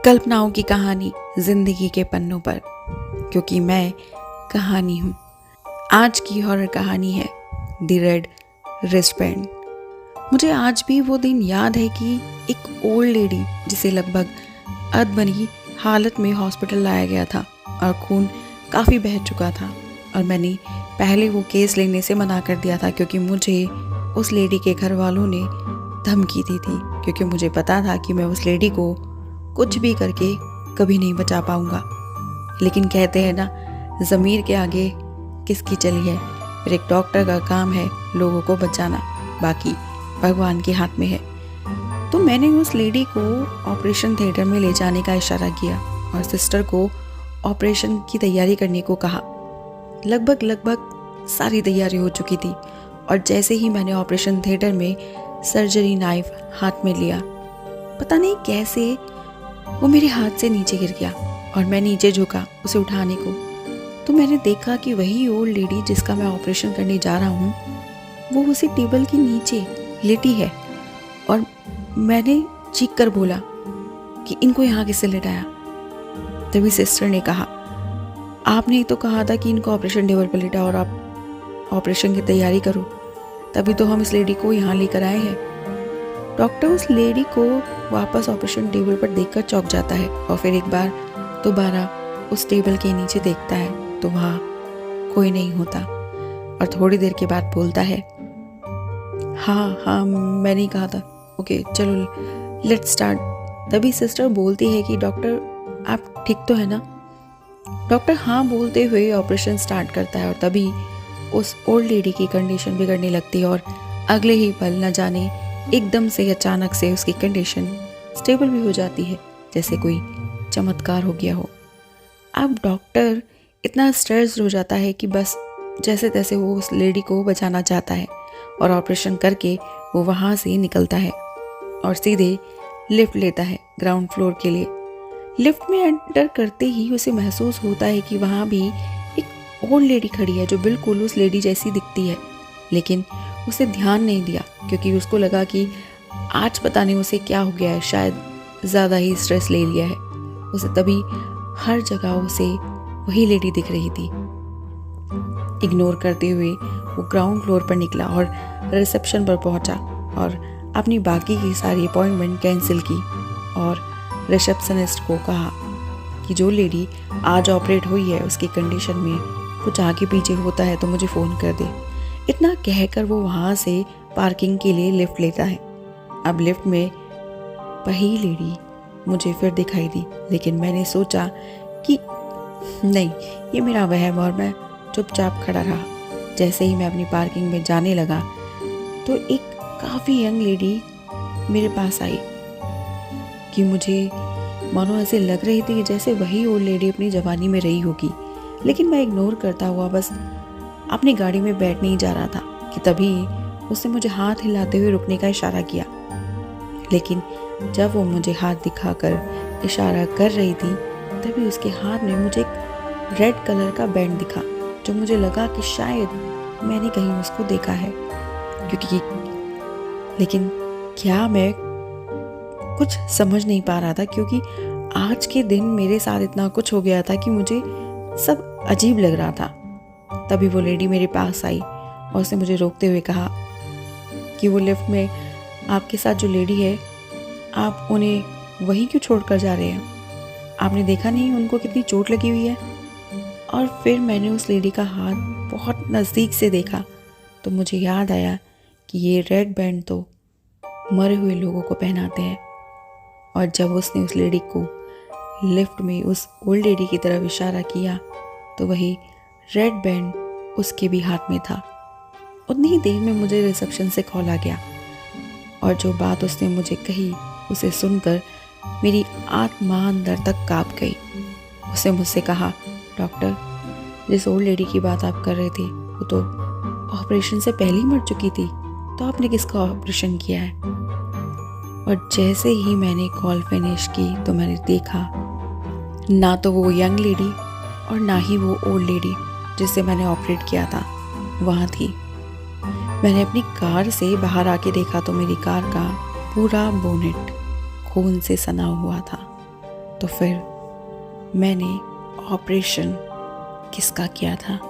कल्पनाओं की कहानी जिंदगी के पन्नों पर, क्योंकि मैं कहानी हूँ। आज की हॉरर कहानी है द रेड रिस्टबैंड। मुझे आज भी वो दिन याद है कि एक ओल्ड लेडी जिसे लगभग अधमरी हालत में हॉस्पिटल लाया गया था और खून काफ़ी बह चुका था, और मैंने पहले वो केस लेने से मना कर दिया था क्योंकि मुझे उस लेडी के घर वालों ने धमकी दी थी, क्योंकि मुझे पता था कि मैं उस लेडी को कुछ भी करके कभी नहीं बचा पाऊंगा। लेकिन कहते हैं ना, ज़मीर के आगे किसकी चली है। फिर एक डॉक्टर का काम है लोगों को बचाना, बाकी भगवान के हाथ में है। तो मैंने उस लेडी को ऑपरेशन थिएटर में ले जाने का इशारा किया और सिस्टर को ऑपरेशन की तैयारी करने को कहा। लगभग सारी तैयारी हो चुकी थी, और जैसे ही मैंने ऑपरेशन थिएटर में सर्जरी नाइफ हाथ में लिया, पता नहीं कैसे वो मेरे हाथ से नीचे गिर गया और मैं नीचे झुका उसे उठाने को। तो मैंने देखा कि वही ओल्ड लेडी जिसका मैं ऑपरेशन करने जा रहा हूँ, वो उसी टेबल के नीचे लेटी है। और मैंने चीख कर बोला कि इनको यहाँ किससे लेटाया। तभी सिस्टर ने कहा, आपने ही तो कहा था कि इनको ऑपरेशन टेबल पर लेटा और आप ऑपरेशन की तैयारी करो, तभी तो हम इस लेडी को यहाँ लेकर आए हैं। डॉक्टर उस लेडी को वापस ऑपरेशन टेबल पर देखकर चौंक जाता है और फिर एक बार दोबारा उस टेबल के नीचे देखता है तो वहाँ कोई नहीं होता, और थोड़ी देर के बाद बोलता है, हाँ मैंने ही कहा था, ओके चलो लेट्स स्टार्ट। तभी सिस्टर बोलती है कि डॉक्टर आप ठीक तो है ना। डॉक्टर हाँ बोलते हुए ऑपरेशन स्टार्ट करता है, और तभी उस ओल्ड लेडी की कंडीशन बिगड़ने लगती है और अगले ही पल न जाने एकदम से अचानक से उसकी कंडीशन स्टेबल भी हो जाती है, जैसे कोई चमत्कार हो गया हो। अब डॉक्टर इतना स्ट्रेस्ड हो जाता है कि बस जैसे तैसे वो उस लेडी को बचाना चाहता है, और ऑपरेशन करके वो वहाँ से निकलता है और सीधे लिफ्ट लेता है ग्राउंड फ्लोर के लिए। लिफ्ट में एंटर करते ही उसे महसूस होता है कि वहाँ भी एक ओल्ड लेडी खड़ी है जो बिल्कुल उस लेडी जैसी दिखती है, लेकिन उसे ध्यान नहीं दिया क्योंकि उसको लगा कि आज पता नहीं उसे क्या हो गया है, शायद ज़्यादा ही स्ट्रेस ले लिया है। उसे तभी हर जगह उसे वही लेडी दिख रही थी। इग्नोर करते हुए वो ग्राउंड फ्लोर पर निकला और रिसेप्शन पर पहुंचा और अपनी बाकी की सारी अपॉइंटमेंट कैंसिल की, और रिसेप्शनिस्ट को कहा कि जो लेडी आज ऑपरेट हुई है उसकी कंडीशन में कुछ आगे पीछे होता है तो मुझे फ़ोन कर दे। इतना कहकर वो वहाँ से पार्किंग के लिए लिफ्ट लेता है। अब लिफ्ट में वही लेडी मुझे फिर दिखाई दी, लेकिन मैंने सोचा कि नहीं, ये मेरा वहम, और मैं चुपचाप खड़ा रहा। जैसे ही मैं अपनी पार्किंग में जाने लगा तो एक काफ़ी यंग लेडी मेरे पास आई कि मुझे मानो ऐसे लग रही थी जैसे वही ओल्ड लेडी अपनी जवानी में रही होगी, लेकिन मैं इग्नोर करता हुआ बस अपनी गाड़ी में बैठने ही जा रहा था कि तभी उसने मुझे हाथ हिलाते हुए रुकने का इशारा किया। लेकिन जब वो मुझे हाथ दिखाकर इशारा कर रही थी तभी उसके हाथ में मुझे एक रेड कलर का बैंड दिखा, जो मुझे लगा कि शायद मैंने कहीं उसको देखा है, क्योंकि लेकिन क्या मैं कुछ समझ नहीं पा रहा था, क्योंकि आज के दिन मेरे साथ इतना कुछ हो गया था कि मुझे सब अजीब लग रहा था। तभी वो लेडी मेरे पास आई और उसने मुझे रोकते हुए कहा कि वो लिफ्ट में आपके साथ जो लेडी है, आप उन्हें वहीं क्यों छोड़कर जा रहे हैं? आपने देखा नहीं उनको कितनी चोट लगी हुई है? और फिर मैंने उस लेडी का हाथ बहुत नज़दीक से देखा तो मुझे याद आया कि ये रेड बैंड तो मरे हुए लोगों को पहनाते हैं। और जब उसने उस लेडी को लिफ्ट में उस ओल्ड लेडी की तरफ इशारा किया तो वही रेड बैंड उसके भी हाथ में था। उतनी ही देर में मुझे रिसेप्शन से कॉल आ गया, और जो बात उसने मुझे कही उसे सुनकर मेरी आत्मा अंदर तक कांप गई। उसने मुझसे कहा, डॉक्टर, जिस ओल्ड लेडी की बात आप कर रहे थे वो तो ऑपरेशन से पहले ही मर चुकी थी, तो आपने किसका ऑपरेशन किया है? और जैसे ही मैंने कॉल फिनिश की तो मैंने देखा ना तो वो यंग लेडी और ना ही वो ओल्ड लेडी जिससे मैंने ऑपरेट किया था वहाँ थी। मैंने अपनी कार से बाहर आके देखा तो मेरी कार का पूरा बोनेट खून से सना हुआ था। तो फिर मैंने ऑपरेशन किसका किया था?